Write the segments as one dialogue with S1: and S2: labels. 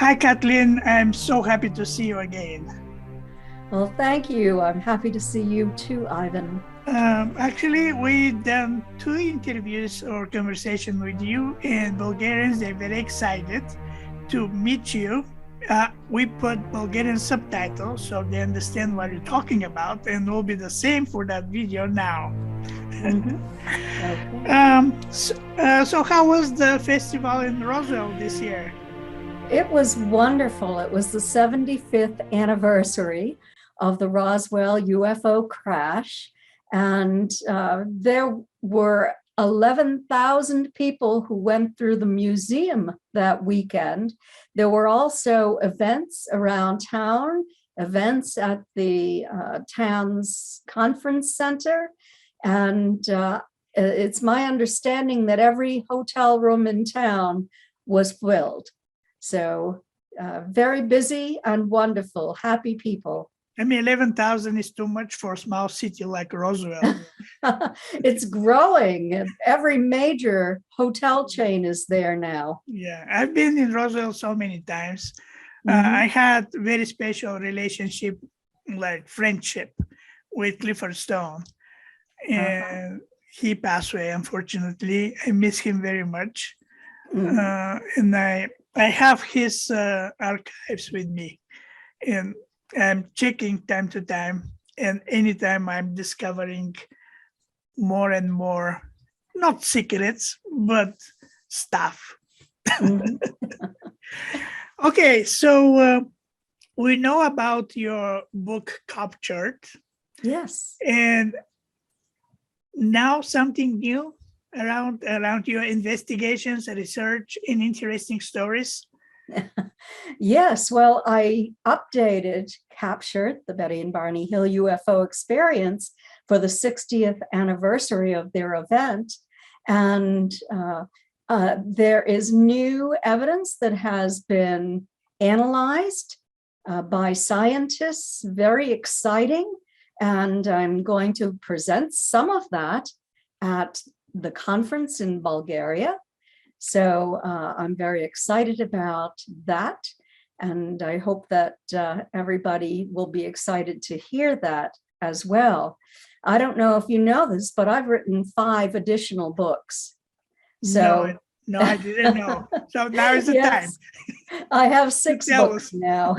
S1: Hi, Kathleen. I'm so happy to see you again.
S2: Well, thank you. I'm happy to see you too, Ivan.
S1: Actually, we done 2 interviews or conversation with you, and Bulgarians, they're very excited to meet you. We put Bulgarian subtitles so they understand what you're talking about, and will be the same for that video now.
S2: Okay.
S1: So how was the festival in Roswell this year?
S2: It was wonderful. It was the 75th anniversary of the Roswell UFO crash. And there were 11,000 people who went through the museum that weekend. There were also events around town, events at the town's conference center. And it's my understanding that every hotel room in town was filled. So very busy and wonderful, happy people.
S1: I mean, 11,000 is too much for a small city like Roswell.
S2: It's growing. Every major hotel chain is there now.
S1: Yeah, I've been in Roswell so many times. I had very special relationship, like friendship, with Clifford Stone. And he passed away, unfortunately. I miss him very much. And I have his archives with me. And I'm checking time to time. And anytime I'm discovering more and more, not secrets, but stuff. Okay, so we know about your book Captured.
S2: Yes.
S1: And now something new around your investigations, research, and interesting stories.
S2: Yes, well, I updated Captured, the Betty and Barney Hill UFO experience for the 60th anniversary of their event. And there is new evidence that has been analyzed by scientists, very exciting. And I'm going to present some of that at the conference in Bulgaria. So I'm very excited about that. And I hope that everybody will be excited to hear that as well. I don't know if you know this, but I've written 5 additional books. So
S1: no, I didn't know. So now is the time.
S2: I have 6 books now.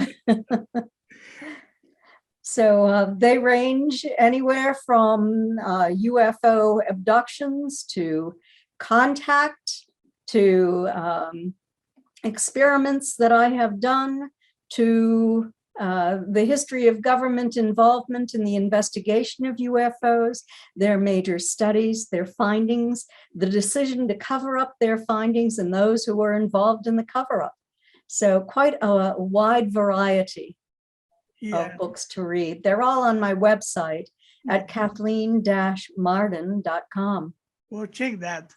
S2: So they range anywhere from UFO abductions to contact, to experiments that I have done, to the history of government involvement in the investigation of UFOs, their major studies, their findings, the decision to cover up their findings, and those who were involved in the cover-up. So quite a wide variety of books to read. They're all on my website at Kathleen-Marden.com.
S1: We'll check that.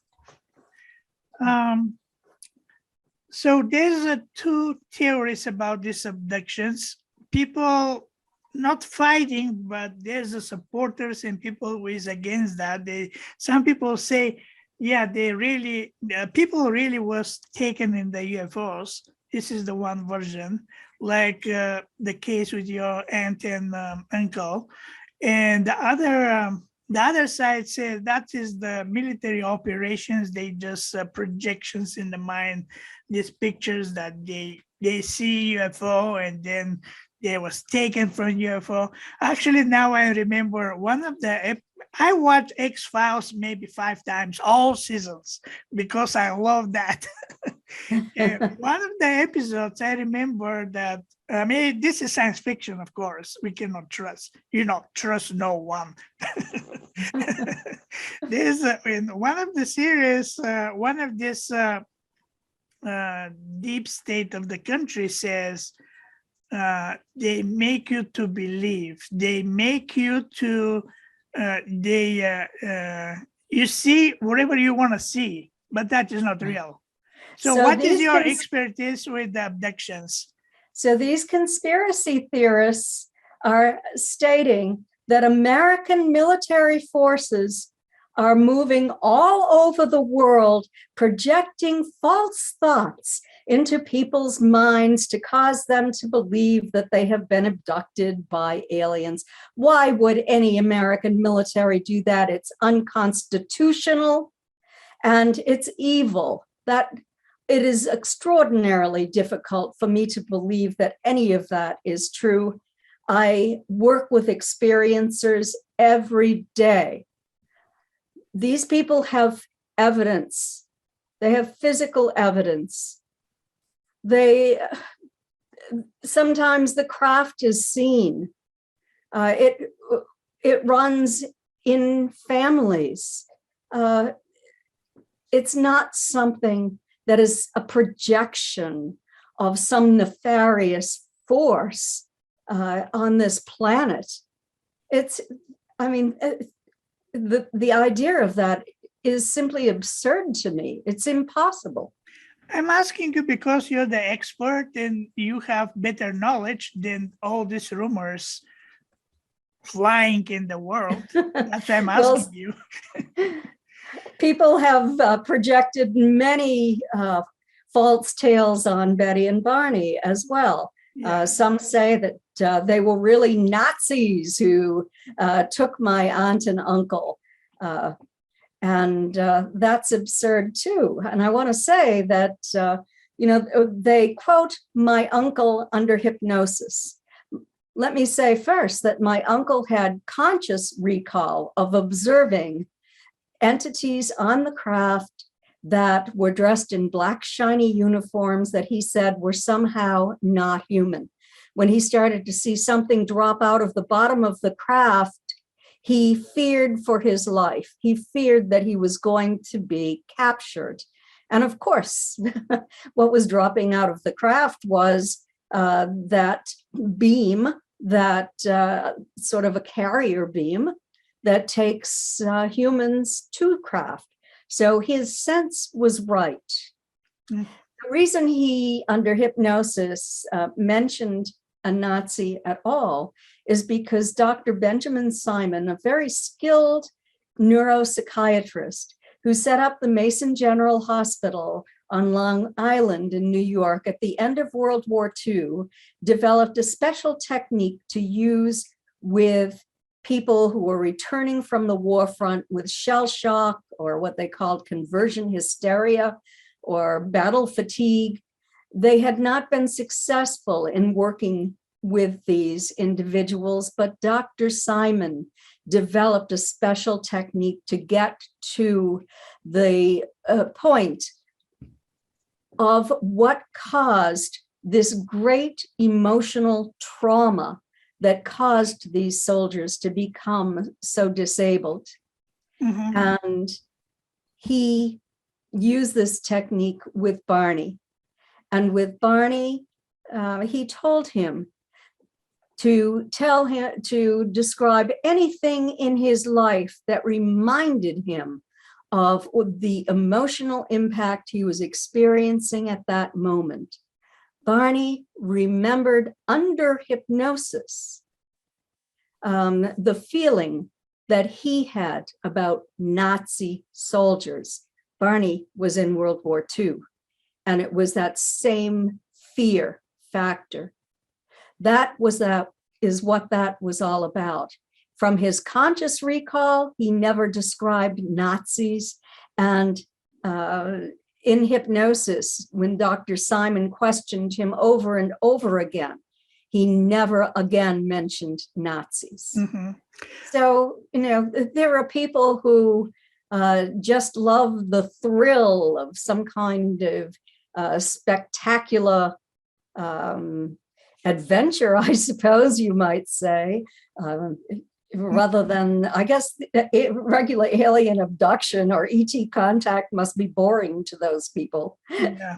S1: So there's 2 theories about these abductions. People not fighting, but there's the supporters and people who is against that. Some people say, yeah, people really was taken in the UFOs. This is the one version, like the case with your aunt and uncle. And the other side says that is the military operations. They just projections in the mind, these pictures that they see UFO and then they was taken from UFO. Actually, now I remember I watched X-Files maybe 5 times, all seasons, because I love that. And one of the episodes, I remember that, I mean, this is science fiction, of course. We cannot trust no one. There's in one of the series, one of this deep state of the country says, they make you to believe. They make you to, you see whatever you want to see, but that is not real. So what is your expertise with the abductions?
S2: So these conspiracy theorists are stating that American military forces are moving all over the world, projecting false thoughts into people's minds to cause them to believe that they have been abducted by aliens. Why would any American military do that? It's unconstitutional and it's evil. That it is extraordinarily difficult for me to believe that any of that is true. I work with experiencers every day. These people have evidence. They have physical evidence. Sometimes the craft is seen. It runs in families. It's not something that is a projection of some nefarious force on this planet. The idea of that is simply absurd to me. It's impossible.
S1: I'm asking you because you're the expert and you have better knowledge than all these rumors flying in the world. That's why I'm asking you.
S2: People have projected many false tales on Betty and Barney as well. Yeah. Some say that they were really Nazis who took my aunt and uncle. And that's absurd too. And I want to say that, they quote my uncle under hypnosis. Let me say first that my uncle had conscious recall of observing entities on the craft that were dressed in black, shiny uniforms that he said were somehow not human. When he started to see something drop out of the bottom of the craft, he feared for his life. He feared that he was going to be captured. And of course, what was dropping out of the craft was that beam, that sort of a carrier beam that takes humans to craft. So his sense was right. Mm. The reason he, under hypnosis, mentioned a Nazi at all is because Dr. Benjamin Simon, a very skilled neuropsychiatrist who set up the Mason General Hospital on Long Island in New York at the end of World War II, developed a special technique to use with people who were returning from the war front with shell shock or what they called conversion hysteria or battle fatigue. They had not been successful in working with these individuals, but Dr. Simon developed a special technique to get to the point of what caused this great emotional trauma that caused these soldiers to become so disabled. Mm-hmm. And he used this technique with Barney. And with Barney, he told him to describe anything in his life that reminded him of the emotional impact he was experiencing at that moment. Barney remembered under hypnosis the feeling that he had about Nazi soldiers. Barney was in World War II, and it was that same fear factor. That is what that was all about. From his conscious recall, he never described Nazis. And in hypnosis, when Dr. Simon questioned him over and over again, he never again mentioned Nazis. Mm-hmm. So, there are people who just love the thrill of some kind of spectacular adventure, I suppose you might say, rather than, I guess, regular alien abduction or ET contact must be boring to those people.
S1: Yeah.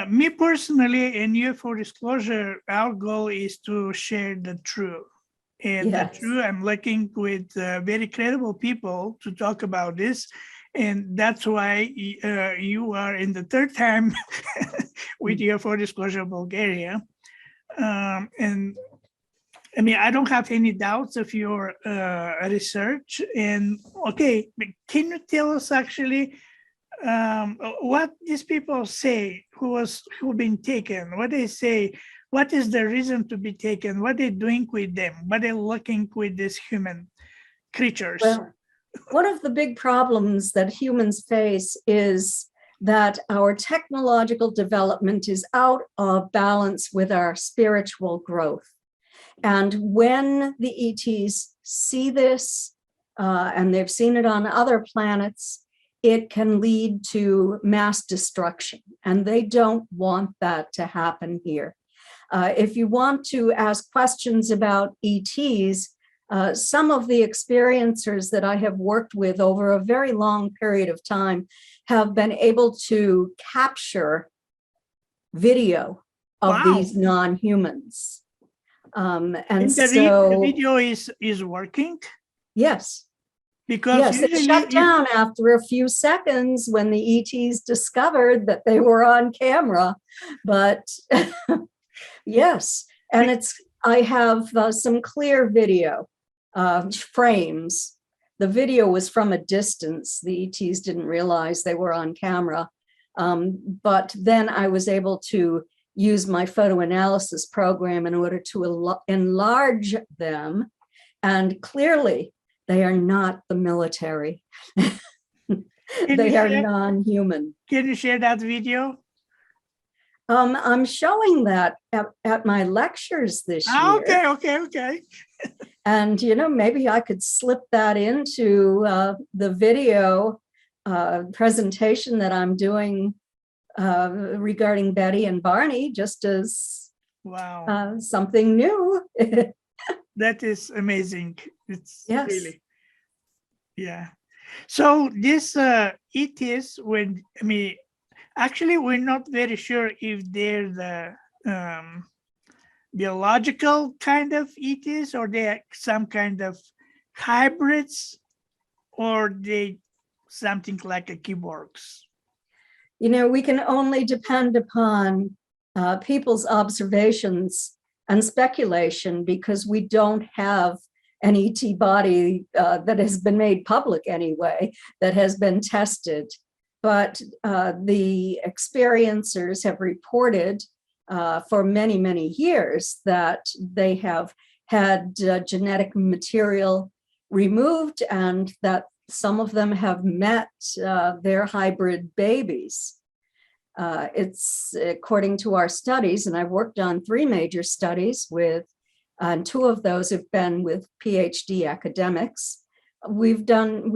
S1: Me personally, in UFO Disclosure, our goal is to share the truth. And yes. The truth, I'm looking with very credible people to talk about this. And that's why you are in the third time with UFO Disclosure Bulgaria. And I mean, I don't have any doubts of your research. And okay, can you tell us actually what these people say who been taken, what they say, what is the reason to be taken, what they're doing with them, what they're looking with these human creatures.
S2: Well, one of the big problems that humans face is that our technological development is out of balance with our spiritual growth. And when the ETs see this, and they've seen it on other planets, it can lead to mass destruction. And they don't want that to happen here. If you want to ask questions about ETs, some of the experiencers that I have worked with over a very long period of time have been able to capture video of
S1: Wow.
S2: these non-humans. And
S1: the video is working?
S2: Yes.
S1: Because
S2: yes, it shut down after a few seconds when the ETs discovered that they were on camera. But yes, and I have some clear video frames. The video was from a distance. The ETs didn't realize they were on camera. But then I was able to use my photo analysis program in order to enlarge them. And clearly, they are not the military. They are non-human.
S1: Can you share that video?
S2: I'm showing that at my lectures this year.
S1: Okay.
S2: And, maybe I could slip that into the video presentation that I'm doing regarding Betty and Barney, just as something new.
S1: That is amazing. It's
S2: yes.
S1: Really, yeah. So this ETs, actually, we're not very sure if they're the biological kind of ETs, or they're some kind of hybrids, or they something like a keyboards.
S2: We can only depend upon people's observations and speculation, because we don't have an ET body that has been made public anyway, that has been tested. But the experiencers have reported for many, many years that they have had genetic material removed, and that some of them have met their hybrid babies. It's according to our studies, and I've worked on 3 major studies with, and 2 of those have been with PhD academics. We've done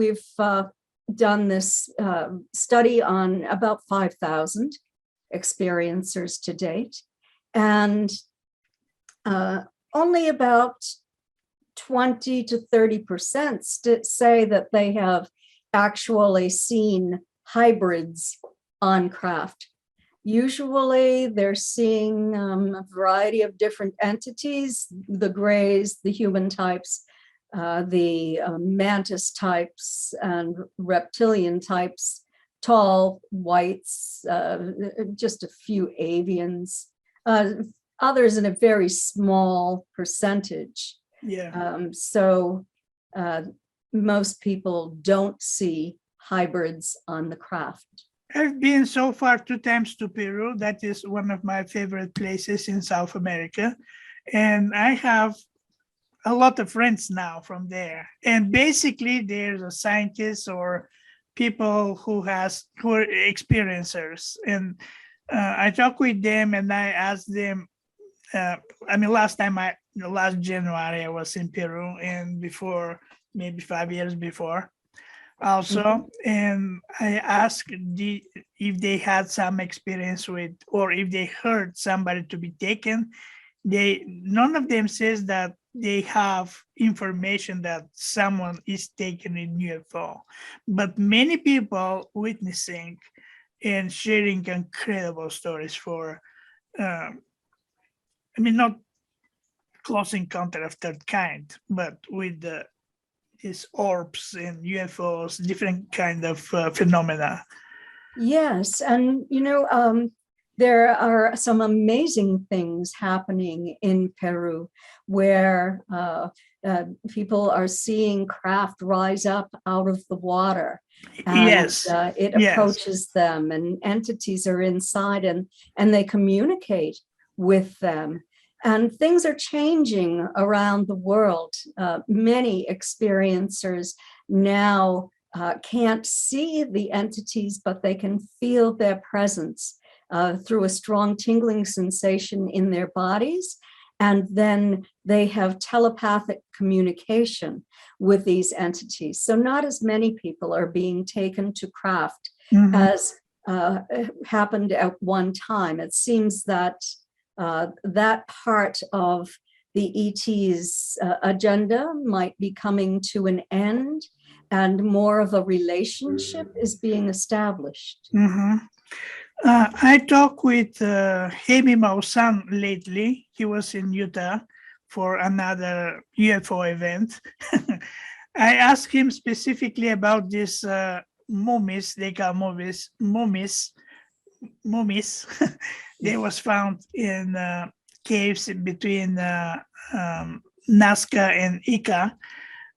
S2: this study on about 5,000 experiencers to date, and only about 20 to 30% say that they have actually seen hybrids on craft. Usually they're seeing a variety of different entities, the grays, the human types, the mantis types and reptilian types, tall whites, just a few avians, others in a very small percentage.
S1: Yeah.
S2: So most people don't see hybrids on the craft.
S1: I've been so far 2 times to Peru. That is one of my favorite places in South America. And I have a lot of friends now from there. And basically there's a scientists or people who are experiencers. And I talk with them and I ask them, last January I was in Peru, and before, maybe 5 years before also, and I asked if they had some experience with, or if they heard somebody to be taken. None of them says that they have information that someone is taken in UFO, but many people witnessing and sharing incredible stories for, not close encounter of third kind, but with these orbs and UFOs, different kind of phenomena.
S2: Yes, and There are some amazing things happening in Peru where people are seeing craft rise up out of the water, and
S1: Yes,
S2: it
S1: yes.
S2: approaches them, and entities are inside, and they communicate with them. And things are changing around the world. Many experiencers now can't see the entities, but they can feel their presence through a strong tingling sensation in their bodies. And then they have telepathic communication with these entities. So not as many people are being taken to craft
S1: Mhm.
S2: as happened at one time. It seems that that part of the ET's agenda might be coming to an end, and more of a relationship is being established.
S1: Mhm. I talked with Hemi Mausan lately. He was in Utah for another UFO event. I asked him specifically about these mummies, they call mummies. They was found in caves between Nazca and Ica.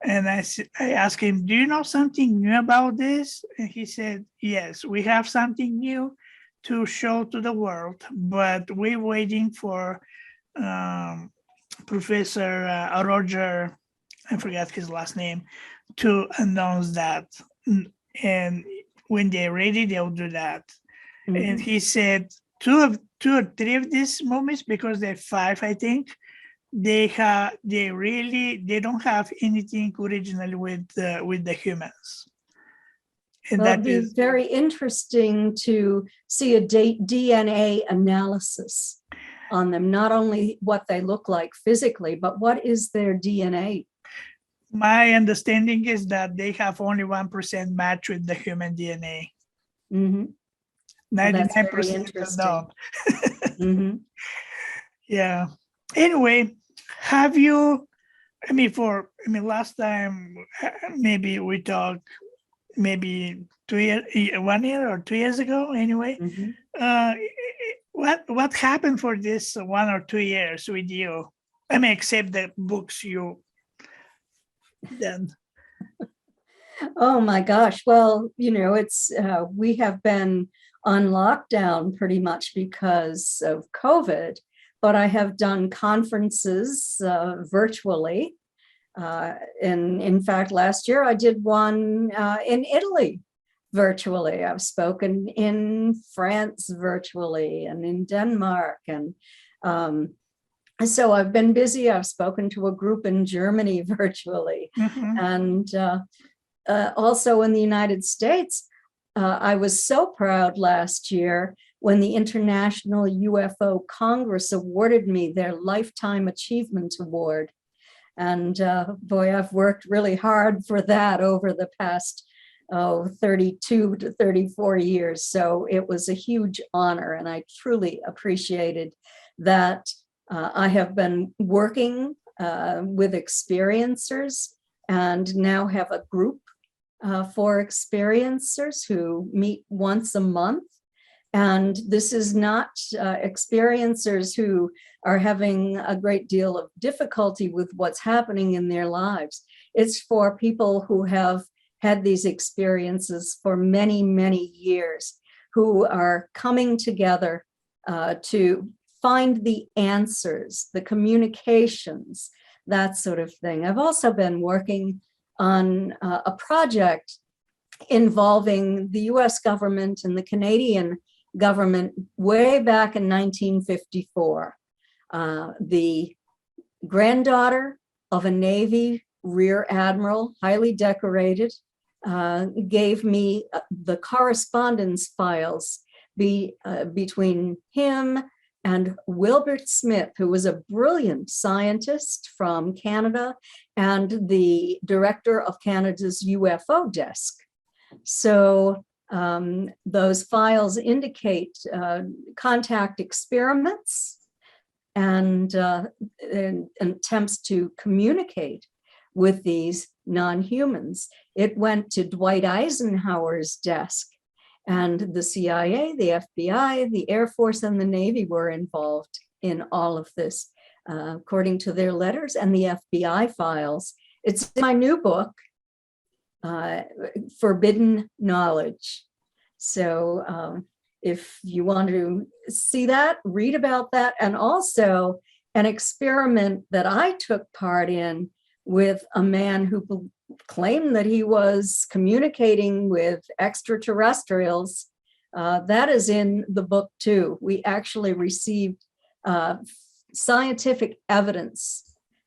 S1: And I asked him, do you know something new about this? And he said, yes, we have something new to show to the world, but we're waiting for um, Professor Roger, I forgot his last name, to announce that. And when they're ready, they'll do that. And
S2: Mhm.
S1: he said two or three of these movies, because they're five, I think, they don't have anything originally with the humans. And
S2: Well,
S1: that
S2: it'd be
S1: is,
S2: very interesting to see a DNA analysis on them, not only what they look like physically, but what is their DNA.
S1: my understanding is that they have only 1% match with the human DNA.
S2: Mhm. Well, that's very
S1: 99%
S2: interesting.
S1: don't.
S2: Mhm.
S1: Yeah. Anyway, have you, last time, maybe we talked maybe 2 years, 1 year or 2 years ago, anyway.
S2: Mhm.
S1: Uh, what happened for this 1 or 2 years with you? Except the books you done.
S2: Oh my gosh. Well, it's we have been on lockdown pretty much because of COVID, but I have done conferences virtually. And in fact, last year I did one in Italy virtually. I've spoken in France virtually and in Denmark. And so I've been busy. I've spoken to a group in Germany virtually.
S1: Mhm.
S2: And also in the United States, I was so proud last year when the International UFO Congress awarded me their Lifetime Achievement Award. And boy, I've worked really hard for that over the past 32 to 34 years. So it was a huge honor, and I truly appreciated that. I have been working with experiencers and now have a group for experiencers who meet once a month. And this is not experiencers who are having a great deal of difficulty with what's happening in their lives. It's for people who have had these experiences for many, many years, who are coming together to find the answers, the communications, that sort of thing. I've also been working on a project involving the US government and the Canadian government way back in 1954. The granddaughter of a Navy Rear Admiral, highly decorated, gave me the correspondence files between him and Wilbert Smith, who was a brilliant scientist from Canada and the director of Canada's UFO desk. So those files indicate contact experiments and attempts to communicate with these non-humans. It went to Dwight Eisenhower's desk, And the CIA, the FBI, the Air Force, and the Navy were involved in all of this, according to their letters and the FBI files. It's in my new book, Forbidden Knowledge. So if you want to see that, read about that, and also an experiment that I took part in with a man who claimed that he was communicating with extraterrestrials. That is in the book too. We actually received scientific evidence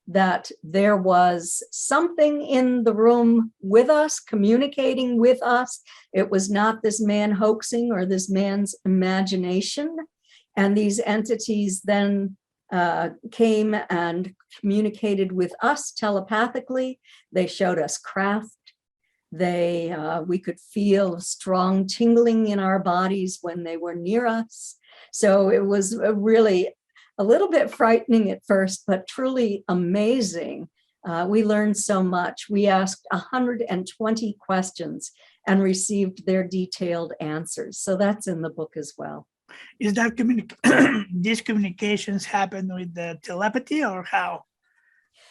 S2: that there was something in the room with us, communicating with us. It was not this man hoaxing or this man's imagination. And these entities then came and communicated with us telepathically. They showed us craft. We could feel strong tingling in our bodies when they were near us. So it was really a little bit frightening at first, but truly amazing. We learned so much. We asked 120 questions and received their detailed answers. So that's in the book as well.
S1: Is that these communications happen with the telepathy or how?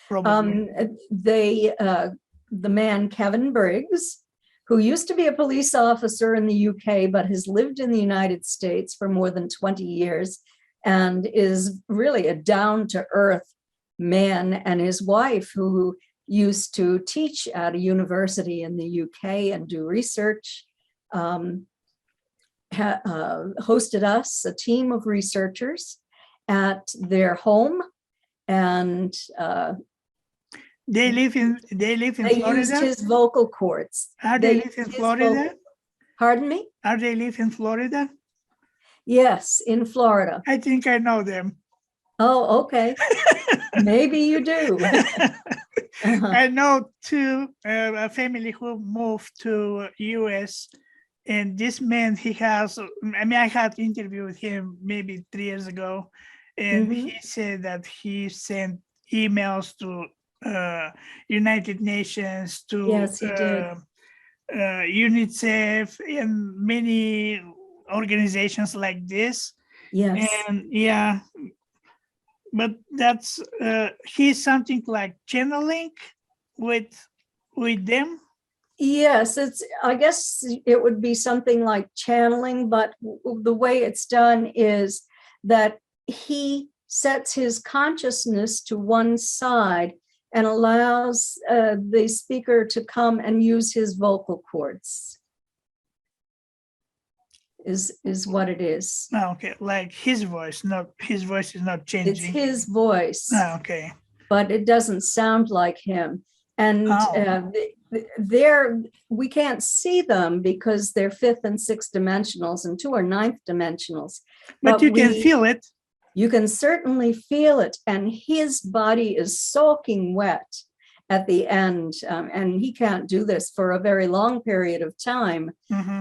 S1: Probably.
S2: The man, Kevin Briggs, who used to be a police officer in the UK, but has lived in the United States for more than 20 years, and is really a down-to-earth man, and his wife, who used to teach at a university in the UK and do research, hosted us, a team of researchers, at their home, and
S1: they live in
S2: they
S1: Florida.
S2: used his vocal cords.
S1: Are they live in Florida?
S2: Pardon me?
S1: Are they live in Florida?
S2: Yes, in Florida.
S1: I think I know them.
S2: Oh, okay. Maybe you do.
S1: I know a family who moved to US, and this man, he has, I had interview with him maybe 3 years ago, and he said that he sent emails to United Nations, to
S2: Yes, he did.
S1: UNICEF, and many organizations like this.
S2: Yes.
S1: And yeah, but that's he's something like channeling with them.
S2: Yes, I guess it would be something like channeling, but the way it's done is that he sets his consciousness to one side and allows the speaker to come and use his vocal cords. Is what it is.
S1: Oh, okay, like his voice is not changing.
S2: It's his voice.
S1: Oh, okay.
S2: But it doesn't sound like him. And we can't see them because they're 5th and 6th dimensionals, and 2 are 9th dimensionals.
S1: But you can feel it.
S2: You can certainly feel it. And his body is soaking wet at the end. And he can't do this for a very long period of time,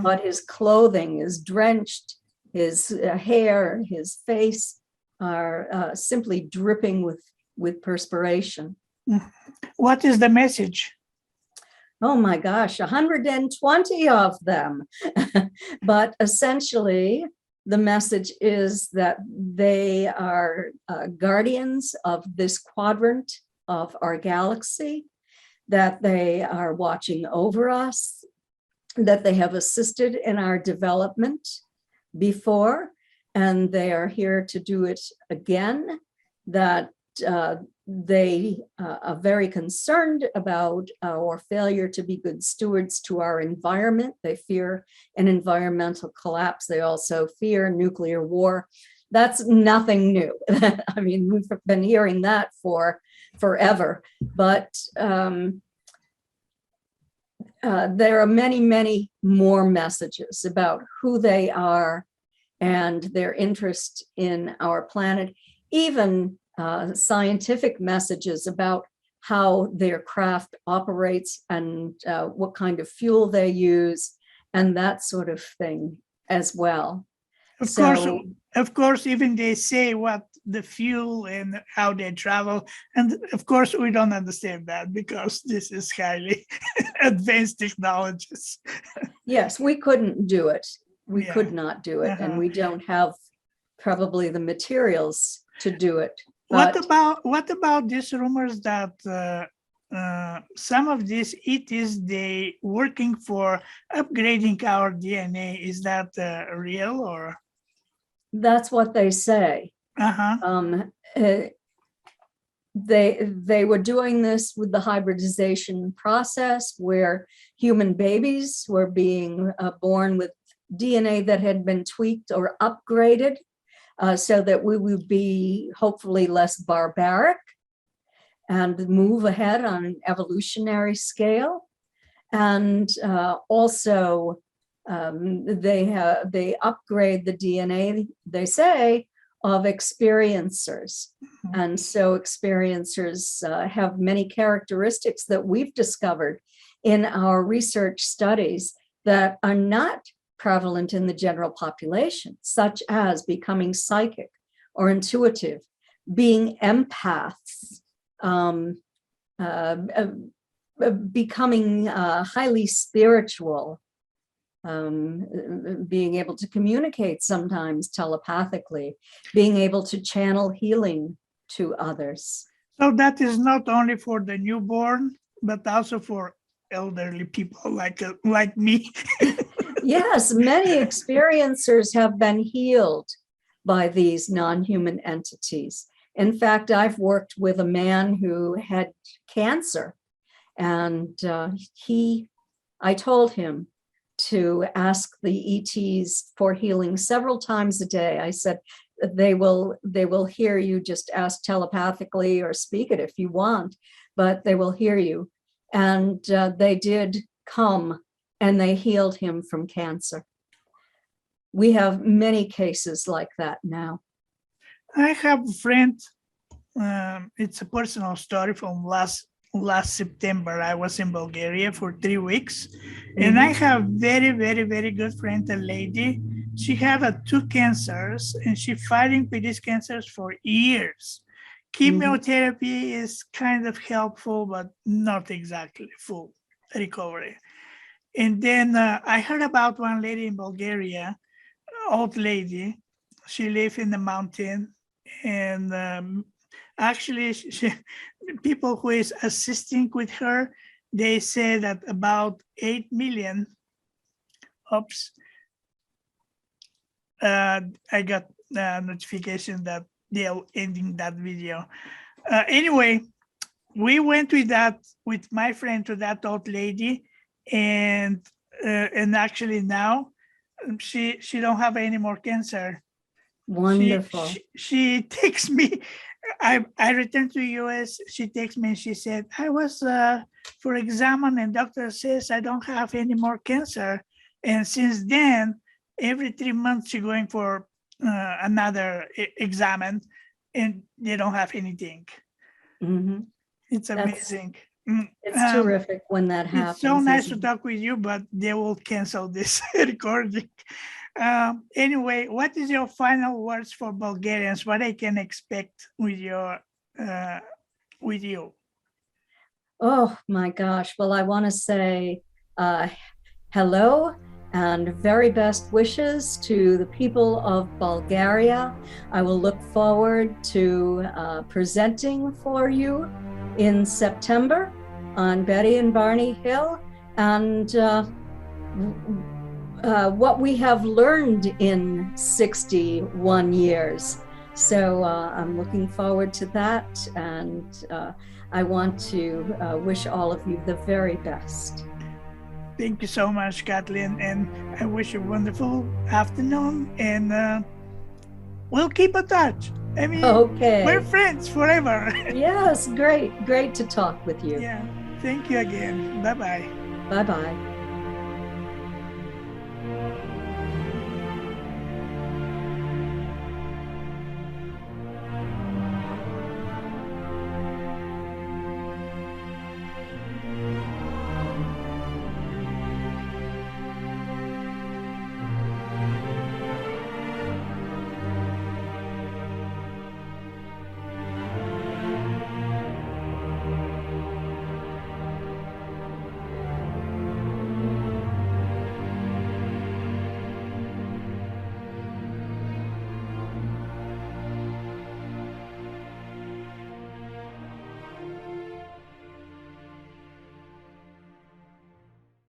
S2: but his clothing is drenched, his hair, his face are simply dripping with perspiration.
S1: What is the message?
S2: Oh my gosh, 120 of them. But essentially, the message is that they are guardians of this quadrant of our galaxy, that they are watching over us, that they have assisted in our development before, and they are here to do it again, that they are very concerned about our failure to be good stewards to our environment. They fear an environmental collapse. They also fear nuclear war. That's nothing new. I mean, we've been hearing that for forever, but there are many, many more messages about who they are and their interest in our planet, even scientific messages about how their craft operates and what kind of fuel they use and that sort of thing as well.
S1: Of course, even they say what the fuel and how they travel. And of course, we don't understand that because this is highly advanced technologies.
S2: Yes, we couldn't do it. we
S1: Yeah.
S2: could not do it, and
S1: Uh-huh.
S2: we don't have probably the materials to do it.
S1: What
S2: But
S1: about these rumors that some of these ETs they working for upgrading our DNA? Is that real or?
S2: that's what they say.
S1: Uh-huh.
S2: They were doing this with the hybridization process, where human babies were being born with DNA that had been tweaked or upgraded, so that we would be hopefully less barbaric and move ahead on an evolutionary scale. And also they upgrade the DNA, they say, of experiencers. And so experiencers have many characteristics that we've discovered in our research studies that are not prevalent in the general population, such as becoming psychic or intuitive, being empaths, becoming highly spiritual, being able to communicate sometimes telepathically, being able to channel healing to others.
S1: So that is not only for the newborn, but also for elderly people like me.
S2: Yes, many experiencers have been healed by these non-human entities. In fact, I've worked with a man who had cancer, and I told him to ask the ETs for healing several times a day. I said, they will hear you, just ask telepathically or speak it if you want, but they will hear you. And they did come, and they healed him from cancer. We have many cases like that now.
S1: I have a friend, it's a personal story from last September. I was in Bulgaria for 3 weeks, and I have very, very, very good friend, a lady. She had 2 cancers, and she fighting with these cancers for years. Chemotherapy is kind of helpful, but not exactly full recovery. And then I heard about one lady in Bulgaria, old lady. She lived in the mountain, and actually, people who is assisting with her, they say that about 8 million. Oops. I got a notification that they are ending that video. Anyway, we went with my friend to that old lady, and actually now she don't have any more cancer.
S2: Wonderful.
S1: She takes me. I returned to US. She takes me and she said, I was for examine, and doctor says I don't have any more cancer. And since then, every 3 months she's going for another exam, and they don't have anything. It's amazing.
S2: It's terrific when that happens.
S1: It's so nice to talk with you, but they will cancel this recording. Anyway, what is your final words for Bulgarians? What they can expect with you?
S2: Oh my gosh. Well, I want to say hello and very best wishes to the people of Bulgaria. I will look forward to presenting for you in September on Betty and Barney Hill, and what we have learned in 61 years. So I'm looking forward to that, and I want to wish all of you the very best.
S1: Thank you so much, Kathleen, and I wish you a wonderful afternoon, and we'll keep in touch. I mean,
S2: okay,
S1: we're friends forever.
S2: Yes, great to talk with you.
S1: Yeah, thank you again. Bye-bye.
S2: Bye-bye.